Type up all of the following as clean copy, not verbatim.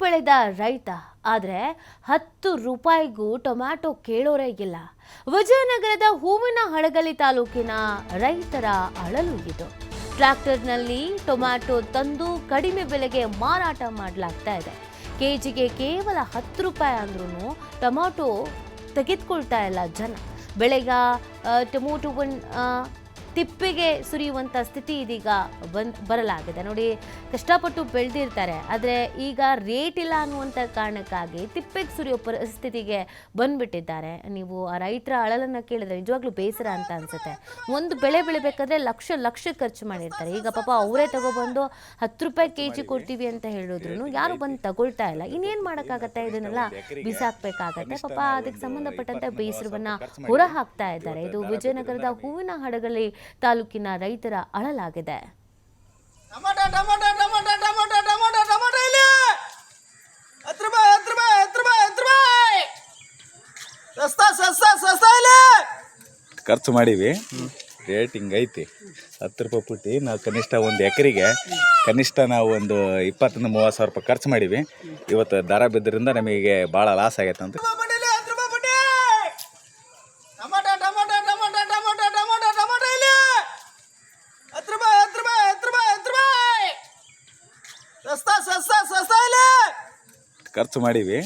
ಬೆಳೆದ ರೈತ ಆದರೆ 10 ರೂಪಾಯಿಗೂ ಟೊಮ್ಯಾಟೊ ಕೇಳೋರೇ ಇಲ್ಲ. ವಿಜಯನಗರದ ಹೂವಿನಹಡಗಲಿ ತಾಲೂಕಿನ ರೈತರ ಅಳಲು ಇದು. ಟ್ರ್ಯಾಕ್ಟರ್ನಲ್ಲಿ ಟೊಮ್ಯಾಟೊ ತಂದು ಕಡಿಮೆ ಬೆಲೆಗೆ ಮಾರಾಟ ಮಾಡಲಾಗ್ತಾ ಇದೆ. ಕೆಜಿಗೆ ಕೇವಲ 10 ರೂಪಾಯಿ ಅಂದ್ರೂ ಟೊಮ್ಯಾಟೊ ತೆಗೆದುಕೊಳ್ತಾ ಇಲ್ಲ ಜನ. ಬೆಳೆಗ ಟೊಮೊಟೊವನ್ನು ತಿಪ್ಪಿಗೆ ಸುರಿಯುವಂಥ ಸ್ಥಿತಿ ಇದೀಗ ಬರಲಾಗಿದೆ. ನೋಡಿ, ಕಷ್ಟಪಟ್ಟು ಬೆಳೆದಿರ್ತಾರೆ, ಆದರೆ ಈಗ ರೇಟ್ ಇಲ್ಲ ಅನ್ನುವಂಥ ಕಾರಣಕ್ಕಾಗಿ ತಿಪ್ಪಿಗೆ ಸುರಿಯೋ ಪರಿಸ್ಥಿತಿಗೆ ಬಂದ್ಬಿಟ್ಟಿದ್ದಾರೆ. ನೀವು ಆ ರೈತರ ಅಳಲನ್ನು ಕೇಳಿದ್ರೆ ನಿಜವಾಗ್ಲೂ ಬೇಸರ ಅಂತ ಅನ್ಸುತ್ತೆ. ಒಂದು ಬೆಳೆ ಬೆಳಿಬೇಕಾದ್ರೆ ಲಕ್ಷ ಖರ್ಚು ಮಾಡಿರ್ತಾರೆ. ಈಗ ಪಾಪ ಅವರೇ ತಗೊಬಂದು 10 ರೂಪಾಯಿ ಕೆಜಿ ಕೊಡ್ತೀವಿ ಅಂತ ಹೇಳಿದ್ರು ಯಾರು ಬಂದು ತಗೊಳ್ತಾ ಇಲ್ಲ. ಇನ್ನೇನು ಮಾಡೋಕ್ಕಾಗತ್ತೆ? ಇದನ್ನೆಲ್ಲ ಬಿಸಾಕ್ಬೇಕಾಗತ್ತೆ. ಪಾಪ ಅದಕ್ಕೆ ಸಂಬಂಧಪಟ್ಟಂತೆ ಬೇಸರವನ್ನ ಹೊರ ಹಾಕ್ತಾ ಇದ್ದಾರೆ. ಇದು ವಿಜಯನಗರದ ಹೂವಿನಹಡಗಲಿ ತಾಲೂಕಿನ ರೈತರ ಅಳಲಾಗಿದೆ. ಖರ್ಚು ಮಾಡೀವಿ, ರೇಟ್ ಹಿಂಗೈತಿ. 10 ರೂಪಾಯಿ ಪುಟ್ಟಿ. ನಾವು ಕನಿಷ್ಠ ಒಂದು ಎಕರೆಗೆ ಕನಿಷ್ಠ ನಾವು ಒಂದು 20-30 ಸಾವಿರ ರೂಪಾಯಿ ಖರ್ಚು ಮಾಡೀವಿ. ಇವತ್ತು ದರ ಬಿದ್ದರಿಂದ ನಮಗೆ ಭಾಳ ಲಾಸ್ ಆಗೈತೆ ಅಂತ. ಖರ್ಚು ಮಾಡೀವಿ,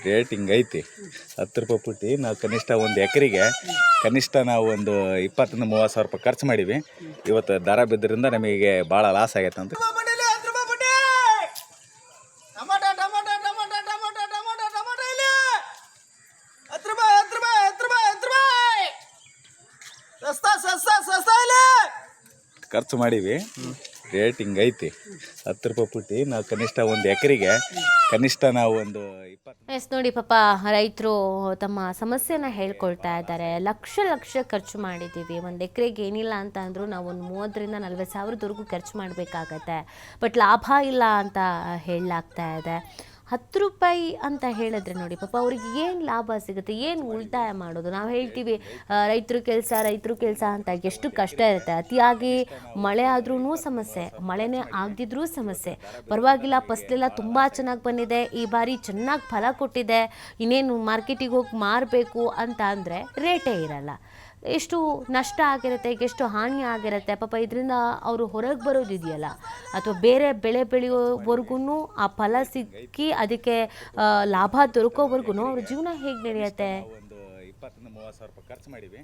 ರೇಟ್ ಹಿಂಗೈತಿ. 10 ರೂಪಾಯಿ ಪುಟ್ಟಿ. ನಾವು ಕನಿಷ್ಠ ಒಂದು ಎಕರೆಗೆ ಕನಿಷ್ಠ ನಾವು ಒಂದು 20-30 ಸಾವಿರ ರೂಪಾಯಿ ಖರ್ಚು ಮಾಡೀವಿ. ಇವತ್ತು ದರ ಬಿದ್ದರಿಂದ ನಮಗೆ ಭಾಳ ಲಾಸ್ ಆಗೈತೆ ಅಂತ. ಖರ್ಚು ಮಾಡೀವಿ, ರೇಟ್ ಹಿಂಗೈತಿ. 10 ರೂಪಾಯಿ ಪುಟ್ಟಿ. ನಾವು ಕನಿಷ್ಠ ಒಂದು ಎಕರೆಗೆ ಕನಿಷ್ಠ ನಾವು ಒಂದು 20. ನೋಡಿ, ಪಾಪ ರೈತರು ತಮ್ಮ ಸಮಸ್ಯೆನ ಹೇಳ್ಕೊಳ್ತಾ ಇದ್ದಾರೆ. ಲಕ್ಷ ಖರ್ಚು ಮಾಡಿದ್ದೀವಿ. ಒಂದು ಎಕರೆಗೆ ಏನಿಲ್ಲ ಅಂತ ಅಂದರೂ ನಾವು ಒಂದು 30,000-40,000 ಸಾವಿರದವರೆಗೂ ಖರ್ಚು ಮಾಡಬೇಕಾಗತ್ತೆ. ಬಟ್ ಲಾಭ ಇಲ್ಲ ಅಂತ ಹೇಳಲಾಗ್ತಾ ಇದೆ. 10 ರೂಪಾಯಿ ಅಂತ ಹೇಳಿದ್ರೆ ನೋಡಿ, ಪಾಪ ಅವ್ರಿಗೆ ಏನು ಲಾಭ ಸಿಗುತ್ತೆ, ಏನು ಉಳಿತಾಯ ಮಾಡೋದು? ನಾವು ಹೇಳ್ತೀವಿ ರೈತರು ಕೆಲಸ ಅಂತ. ಎಷ್ಟು ಕಷ್ಟ ಇರುತ್ತೆ. ಅತಿಯಾಗಿ ಮಳೆ ಆದ್ರೂ ಸಮಸ್ಯೆ, ಮಳೆನೇ ಆಗದಿದ್ರೂ ಸಮಸ್ಯೆ. ಪರವಾಗಿಲ್ಲ, ಫಸಲೆಲ್ಲ ತುಂಬ ಚೆನ್ನಾಗಿ ಬಂದಿದೆ, ಈ ಬಾರಿ ಚೆನ್ನಾಗಿ ಫಲ ಕೊಟ್ಟಿದೆ, ಇನ್ನೇನು ಮಾರ್ಕೆಟಿಗೆ ಹೋಗಿ ಮಾರಬೇಕು ಅಂತ ಅಂದರೆ ರೇಟೇ ಇರಲ್ಲ. ಎಷ್ಟು ನಷ್ಟ ಆಗಿರುತ್ತೆ, ಎಷ್ಟು ಹಾನಿ ಆಗಿರುತ್ತೆ. ಪಾಪ ಇದರಿಂದ ಅವರು ಹೊರಗೆ ಬರೋದಿದೆಯಲ್ಲ, ಅಥವಾ ಬೇರೆ ಬೆಳೆ ಬೆಳೆಯೋವರೆಗೂ ಆ ಫಲ ಸಿಕ್ಕಿ ಅದಕ್ಕೆ ಲಾಭ ದೊರಕೋವರೆಗೂ ಅವ್ರ ಜೀವನ ಹೇಗೆ ನಡೆಯುತ್ತೆ? ಒಂದು 20-30 ಸಾವಿರ ರೂಪಾಯಿ ಖರ್ಚು ಮಾಡೀವಿ.